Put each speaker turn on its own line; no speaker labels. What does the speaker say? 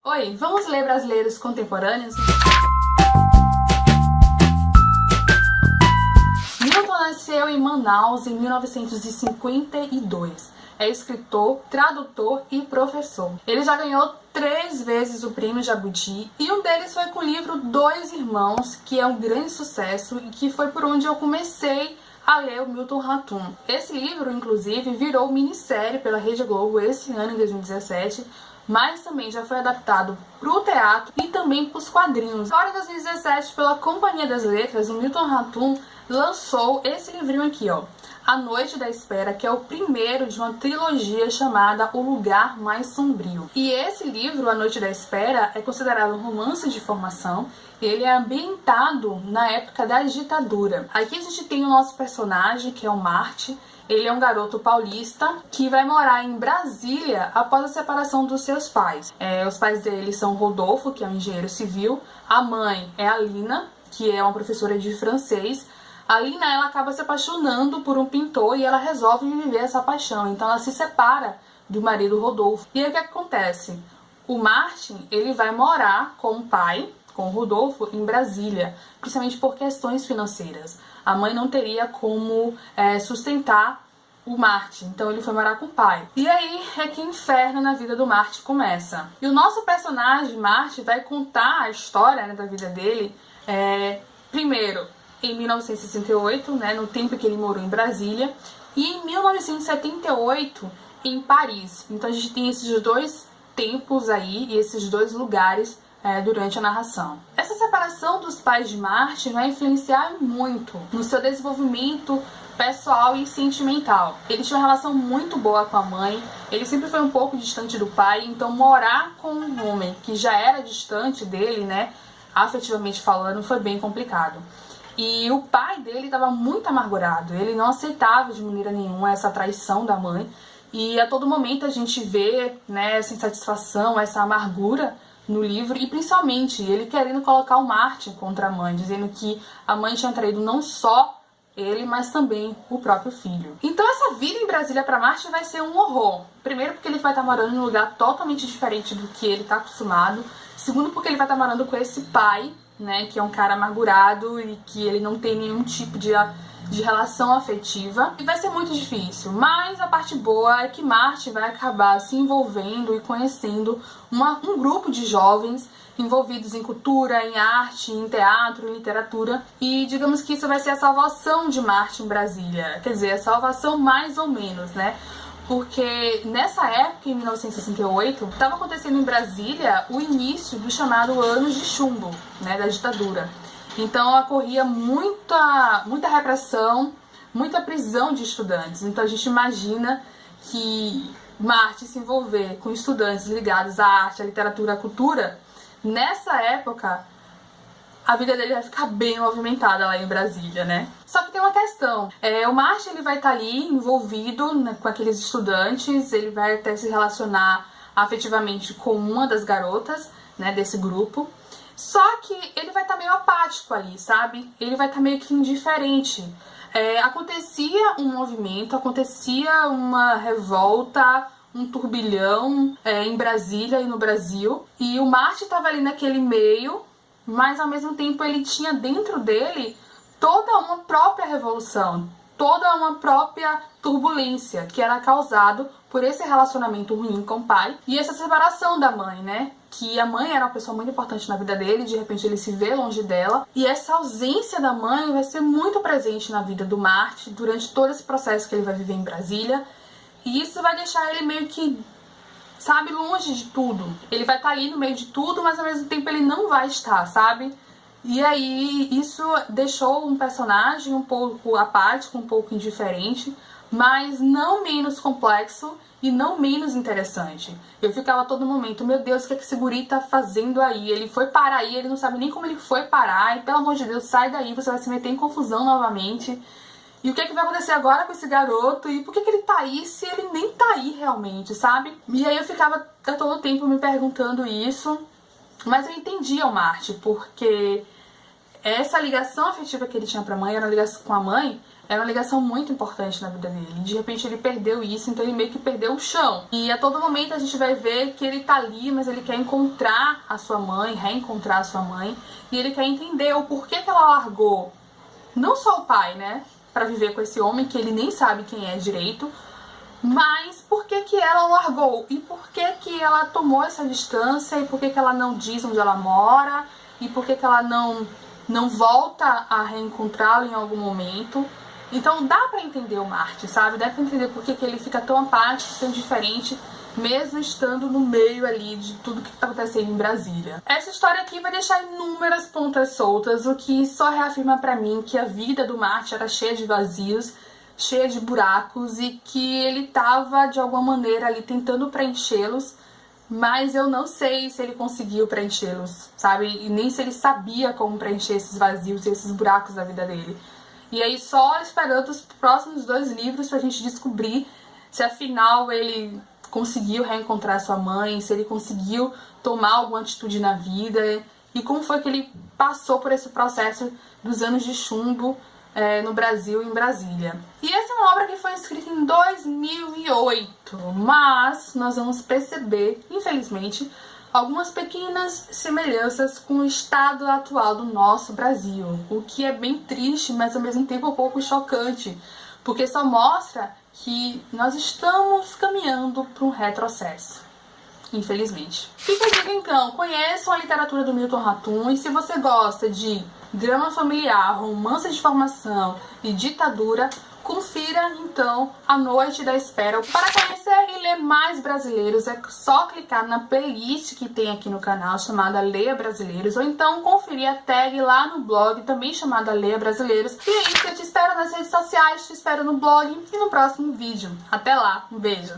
Oi, vamos ler brasileiros contemporâneos? Milton nasceu em Manaus em 1952. É escritor, tradutor e professor. Ele já ganhou 3 vezes o Prêmio Jabuti e um deles foi com o livro Dois Irmãos, que é um grande sucesso e que foi por onde eu comecei a ler o Milton Ratum. Esse livro, inclusive, virou minissérie pela Rede Globo esse ano, em 2017, mas também já foi adaptado para o teatro e também para os quadrinhos. Agora, em 2017, pela Companhia das Letras, o Milton Ratum lançou esse livrinho aqui, ó, A Noite da Espera, que é o primeiro de uma trilogia chamada O Lugar Mais Sombrio. E esse livro, A Noite da Espera, é considerado um romance de formação. Ele é ambientado na época da ditadura. Aqui a gente tem o nosso personagem, que é o Marte. Ele é um garoto paulista que vai morar em Brasília após a separação dos seus pais. Os pais dele são Rodolfo, que é um engenheiro civil. A mãe é a Lina, que é uma professora de francês. A Lina, ela acaba se apaixonando por um pintor e ela resolve viver essa paixão. Então ela se separa do marido Rodolfo. E aí o que acontece? O Martin, ele vai morar com o pai, com o Rodolfo, em Brasília, principalmente por questões financeiras. A mãe não teria como sustentar o Martin, então ele foi morar com o pai. E aí é que o inferno na vida do Martin começa. E o nosso personagem, Martin, vai contar a história, né, da vida dele, primeiro em 1968, né, no tempo que ele morou em Brasília, e em 1978 em Paris. Então a gente tem esses dois tempos aí e esses dois lugares durante a narração. Essa separação dos pais de Martin vai influenciar muito no seu desenvolvimento pessoal e sentimental. Ele tinha uma relação muito boa com a mãe, ele sempre foi um pouco distante do pai, então morar com um homem que já era distante dele, né, afetivamente falando, foi bem complicado. E o pai dele estava muito amargurado, ele não aceitava de maneira nenhuma essa traição da mãe, e a todo momento a gente vê, né, essa insatisfação, essa amargura no livro, e principalmente ele querendo colocar o Martin contra a mãe, dizendo que a mãe tinha traído não só ele, mas também o próprio filho. Então essa vida em Brasília para Martin vai ser um horror. Primeiro porque ele vai estar morando em um lugar totalmente diferente do que ele está acostumado. Segundo porque ele vai estar morando com esse pai, né, que é um cara amargurado e que ele não tem nenhum tipo de relação afetiva. E vai ser muito difícil, mas a parte boa é que Martin vai acabar se envolvendo e conhecendo um grupo de jovens envolvidos em cultura, em arte, em teatro, em literatura. E digamos que isso vai ser a salvação de Martin em Brasília. Quer dizer, a salvação mais ou menos, né? Porque nessa época, em 1968, estava acontecendo em Brasília o início do chamado Anos de Chumbo, né, da ditadura. Então ocorria muita repressão, muita prisão de estudantes. Então a gente imagina que Martin se envolver com estudantes ligados à arte, à literatura, à cultura, nessa época a vida dele vai ficar bem movimentada lá em Brasília, né? Só que tem uma questão. O Martin, ele vai estar ali envolvido, né, com aqueles estudantes, ele vai até se relacionar afetivamente com uma das garotas, né, desse grupo. Só que ele vai estar meio apático ali, sabe? Ele vai estar meio que indiferente. Acontecia um movimento, acontecia uma revolta, um turbilhão em Brasília e no Brasil. E o Martin estava ali naquele meio, mas ao mesmo tempo ele tinha dentro dele toda uma própria revolução, toda uma própria turbulência que era causado por esse relacionamento ruim com o pai e essa separação da mãe, né? Que a mãe era uma pessoa muito importante na vida dele, de repente ele se vê longe dela, e essa ausência da mãe vai ser muito presente na vida do Martin durante todo esse processo que ele vai viver em Brasília, e isso vai deixar ele meio que, sabe, longe de tudo. Ele vai estar ali no meio de tudo, mas ao mesmo tempo ele não vai estar, sabe? E aí isso deixou um personagem um pouco apático, um pouco indiferente, mas não menos complexo e não menos interessante. Eu ficava a todo momento, meu Deus, o que esse guri tá fazendo aí? Ele foi parar aí, ele não sabe nem como ele foi parar, e pelo amor de Deus, sai daí, você vai se meter em confusão novamente. E o que vai acontecer agora com esse garoto? E por que ele tá aí se ele nem tá aí realmente, sabe? E aí eu ficava a todo tempo me perguntando isso, mas eu entendia o Martin, porque essa ligação afetiva que ele tinha pra mãe, era uma ligação com a mãe, Era uma ligação muito importante na vida dele. De repente ele perdeu isso, então ele meio que perdeu o chão. E a todo momento a gente vai ver que ele tá ali, mas ele quer encontrar a sua mãe, reencontrar a sua mãe. E ele quer entender o porquê que ela largou, não só o pai, né, pra viver com esse homem que ele nem sabe quem é direito, mas por que que ela largou? E por que que ela tomou essa distância? E por que que ela não diz onde ela mora? E por que que ela não volta a reencontrá-lo em algum momento? Então dá pra entender o Martin, sabe? Dá pra entender por que que ele fica tão apático, tão diferente, mesmo estando no meio ali de tudo que tá acontecendo em Brasília. Essa história aqui vai deixar inúmeras pontas soltas, o que só reafirma pra mim que a vida do Martin era cheia de vazios, cheia de buracos e que ele tava de alguma maneira ali tentando preenchê-los, mas eu não sei se ele conseguiu preenchê-los, sabe? E nem se ele sabia como preencher esses vazios e esses buracos da vida dele. E aí só esperando os próximos 2 livros pra gente descobrir se afinal ele conseguiu reencontrar sua mãe, se ele conseguiu tomar alguma atitude na vida e como foi que ele passou por esse processo dos anos de chumbo no Brasil e em Brasília. E essa é uma obra que foi escrita em 2008, mas nós vamos perceber, infelizmente, algumas pequenas semelhanças com o estado atual do nosso Brasil, o que é bem triste, mas ao mesmo tempo um pouco chocante, porque só mostra que nós estamos caminhando para um retrocesso, infelizmente. Fica a dica então, conheçam a literatura do Milton Ratum e se você gosta de drama familiar, romance de formação e ditadura, confira então A Noite da Espera. Para conhecer e ler mais brasileiros é só clicar na playlist que tem aqui no canal chamada Leia Brasileiros, ou então conferir a tag lá no blog também chamada Leia Brasileiros. E é isso, eu te espero nas redes sociais, te espero no blog e no próximo vídeo. Até lá, um beijo!